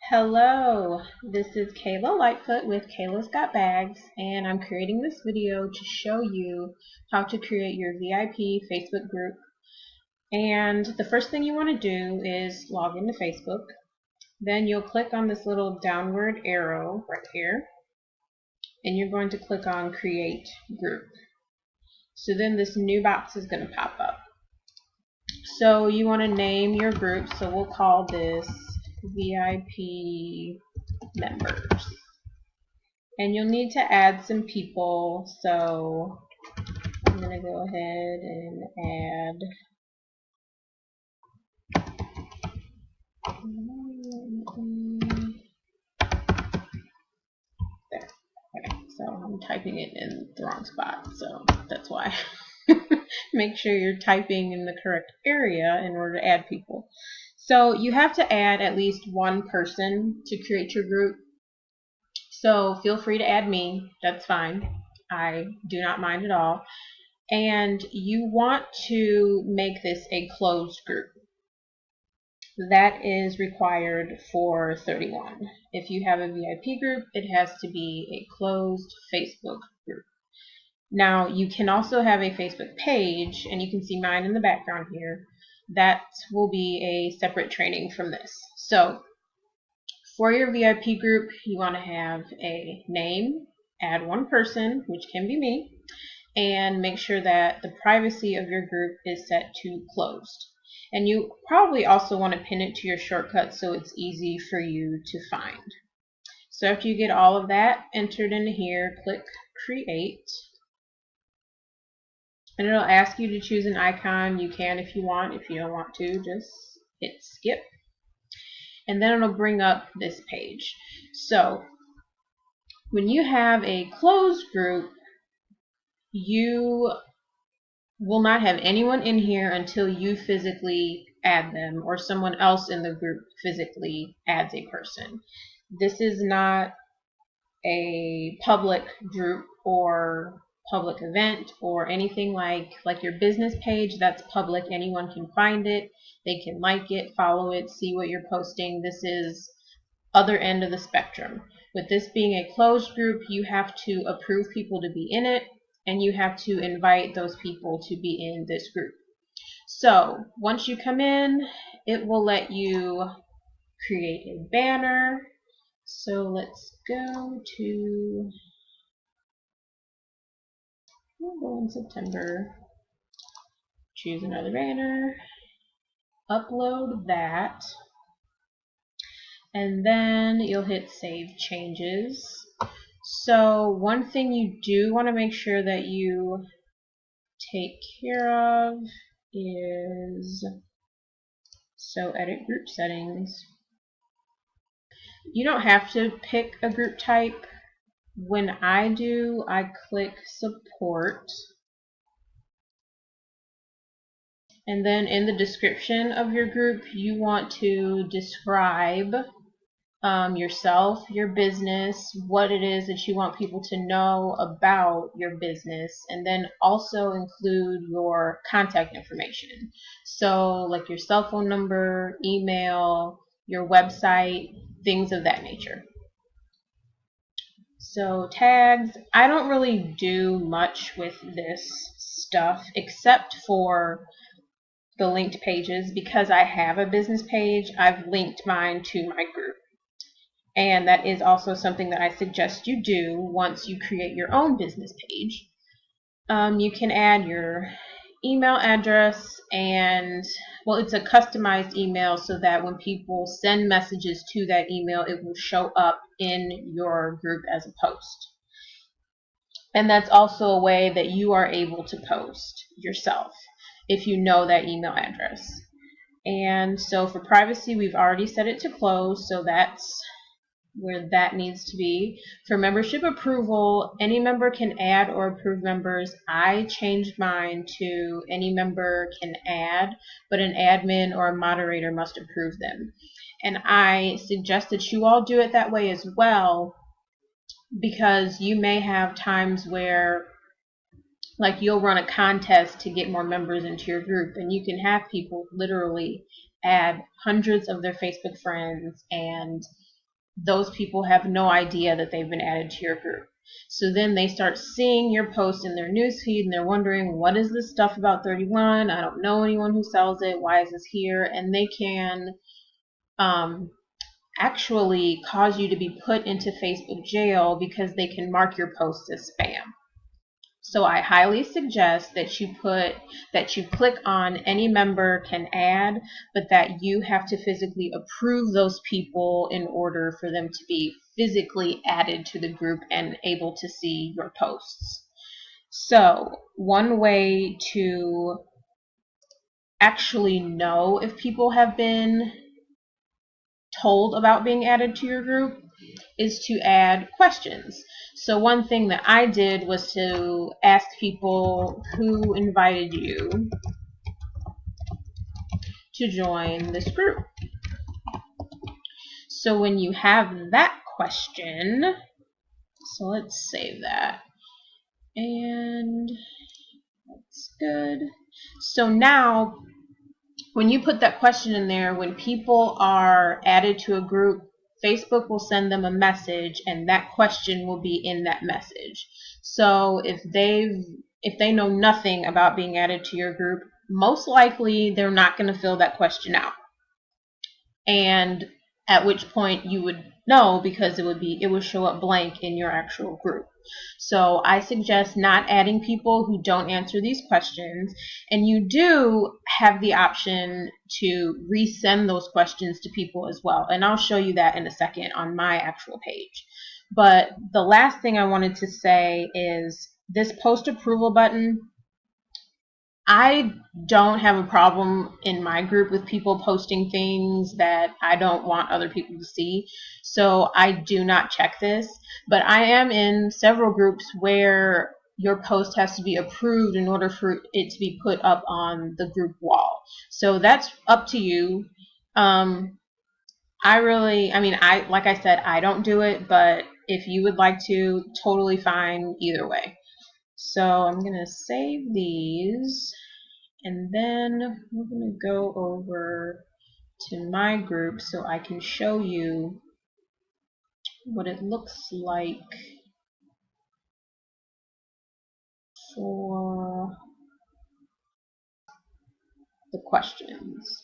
Hello, this is Kayla Lightfoot with Kayla's Got Bags, and I'm creating this video to show you how to create your VIP Facebook group. And the first thing you want to do is log into Facebook. Then you'll click on this little downward arrow right here, and you're going to click on Create Group. So then this new box is going to pop up. So you want to name your group, so we'll call this VIP members. And you'll need to add some people, so I'm going to go ahead and add there. Okay, so I'm typing it in the wrong spot, so that's why. Make sure you're typing in the correct area in order to add people. So you have to add at least one person to create your group. So feel free to add me, that's fine. I do not mind at all. And you want to make this a closed group. That is required for 31. If you have a VIP group, it has to be a closed Facebook group. Now, you can also have a Facebook page, and you can see mine in the background here. That will be a separate training from this. So, for your VIP group, you want to have a name, add one person, which can be me, and make sure that the privacy of your group is set to closed. And you probably also want to pin it to your shortcut so it's easy for you to find. So after you get all of that entered into here, click Create. And it'll ask you to choose an icon. You can if you want. If you don't want to, just hit skip. And then it'll bring up this page. So when you have a closed group, you will not have anyone in here until you physically add them or someone else in the group physically adds a person. This is not a public group or public event or anything like your business page. That's public. Anyone can find it. They can like it, follow it, see what you're posting. This is other end of the spectrum. With this being a closed group, you have to approve people to be in it, and you have to invite those people to be in this group. So once you come in, it will let you create a banner. So let's go to, we'll go in September, choose another banner, upload that, and then you'll hit Save Changes. So one thing you do want to make sure that you take care of is, so edit group settings. You don't have to pick a group type. When I do, I click support. And then in the description of your group, you want to describe yourself, your business, what it is that you want people to know about your business, and then also include your contact information. So like your cell phone number, email, your website, things of that nature. So tags, I don't really do much with this stuff except for the linked pages. Because I have a business page, I've linked mine to my group. And that is also something that I suggest you do once you create your own business page. You can add your email address, and well, it's a customized email so that when people send messages to that email, it will show up in your group as a post. And that's also a way that you are able to post yourself if you know that email address. And so for privacy, we've already set it to close, so that's where that needs to be. For membership approval, any member can add or approve members. I changed mine to any member can add, but an admin or a moderator must approve them. And I suggest that you all do it that way as well, because you may have times where like you'll run a contest to get more members into your group, and you can have people literally add hundreds of their Facebook friends and those people have no idea that they've been added to your group. So then they start seeing your post in their newsfeed and they're wondering, what is this stuff about 31? I don't know anyone who sells it. Why is this here? And they can actually cause you to be put into Facebook jail because they can mark your post as spam. So I highly suggest that you click on any member can add, but that you have to physically approve those people in order for them to be physically added to the group and able to see your posts. So one way to actually know if people have been told about being added to your group is to add questions. So one thing that I did was to ask people who invited you to join this group. So when you have that question, so let's save that. And that's good. So now when you put that question in there, when people are added to a group, Facebook will send them a message and that question will be in that message. So if they know nothing about being added to your group, most likely they're not going to fill that question out. And at which point you would know, because it would show up blank in your actual group. So I suggest not adding people who don't answer these questions, and you do have the option to resend those questions to people as well, and I'll show you that in a second on my actual page. But the last thing I wanted to say is this post approval button. I don't have a problem in my group with people posting things that I don't want other people to see, so I do not check this. But I am in several groups where your post has to be approved in order for it to be put up on the group wall. So that's up to you. Like I said, I don't do it, but if you would like to, totally fine either way. So I'm going to save these. And then we're going to go over to my group so I can show you what it looks like for the questions.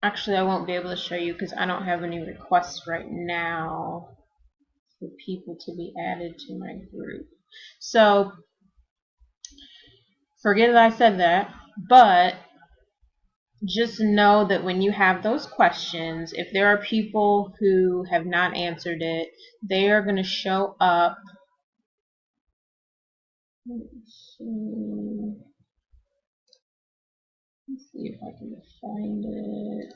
Actually, I won't be able to show you because I don't have any requests right now for people to be added to my group. So forget that I said that, but just know that when you have those questions, if there are people who have not answered it, they are going to show up. Let's see if I can find it.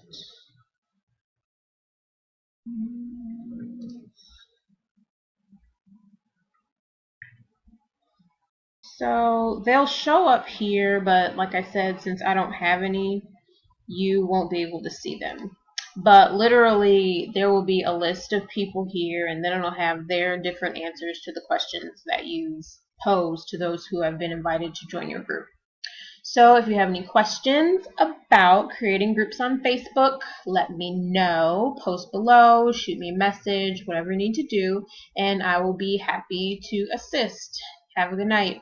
So they'll show up here, but like I said, since I don't have any, you won't be able to see them. But literally, there will be a list of people here, and then it'll have their different answers to the questions that you've posed to those who have been invited to join your group. So if you have any questions about creating groups on Facebook, let me know. Post below, shoot me a message, whatever you need to do, and I will be happy to assist. Have a good night.